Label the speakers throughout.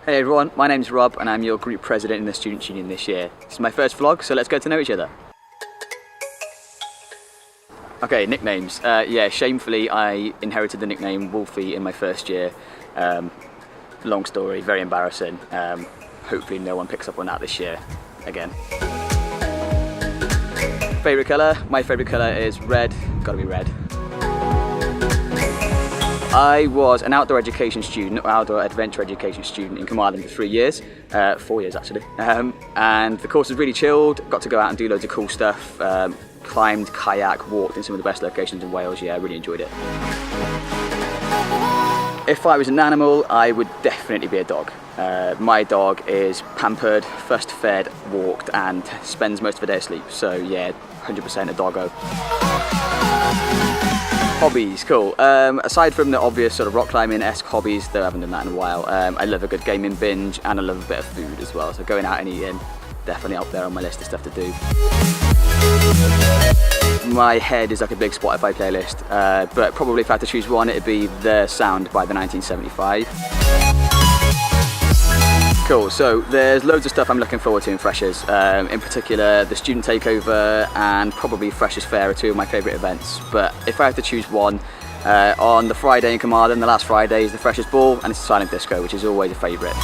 Speaker 1: Hey everyone, my name's Rob and I'm your group president in the Student Union this year. This is my first vlog, so let's get to know each other. Okay, nicknames. Yeah, shamefully I inherited the nickname Wolfie in my first year. Long story, very embarrassing. Hopefully no one picks up on that this year again. Favourite colour? My favourite colour is red. Gotta be red. I was an outdoor education student, or outdoor adventure education student in Carmarthen for 3 years, 4 years actually. And the course was really chilled, got to go out and do loads of cool stuff, climbed, kayak, walked in some of the best locations in Wales. Yeah, I really enjoyed it. If I was an animal, I would definitely be a dog. My dog is pampered, first fed, walked and spends most of the day asleep. So yeah, 100% a doggo. Hobbies, cool. Aside from the obvious sort of rock climbing-esque hobbies, though I haven't done that in a while, I love a good gaming binge and I love a bit of food as well. So going out and eating, definitely up there on my list of stuff to do. My head is like a big Spotify playlist, but probably if I had to choose one, it'd be The Sound by the 1975. Cool, so there's loads of stuff I'm looking forward to in Freshers. In particular, the student takeover and probably Freshers Fair are two of my favourite events. But if I have to choose one, on the Friday in Carmarthen, the last Friday is the Freshers Ball and it's a silent disco, which is always a favourite.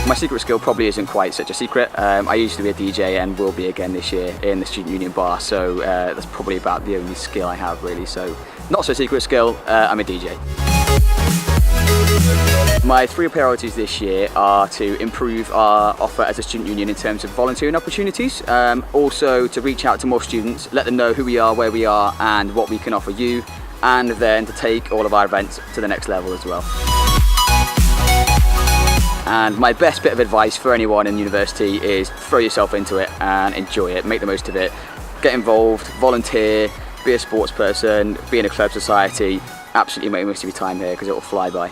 Speaker 1: My secret skill probably isn't quite such a secret. I used to be a DJ and will be again this year in the Student Union bar, so that's probably about the only skill I have really. So not so secret skill, I'm a DJ. My 3 priorities this year are to improve our offer as a student union in terms of volunteering opportunities, also to reach out to more students, let them know who we are, where we are and what we can offer you, and then to take all of our events to the next level as well. And my best bit of advice for anyone in university is throw yourself into it and enjoy it, make the most of it, get involved, volunteer, be a sports person, be in a club society, absolutely make the most of your time here because it will fly by.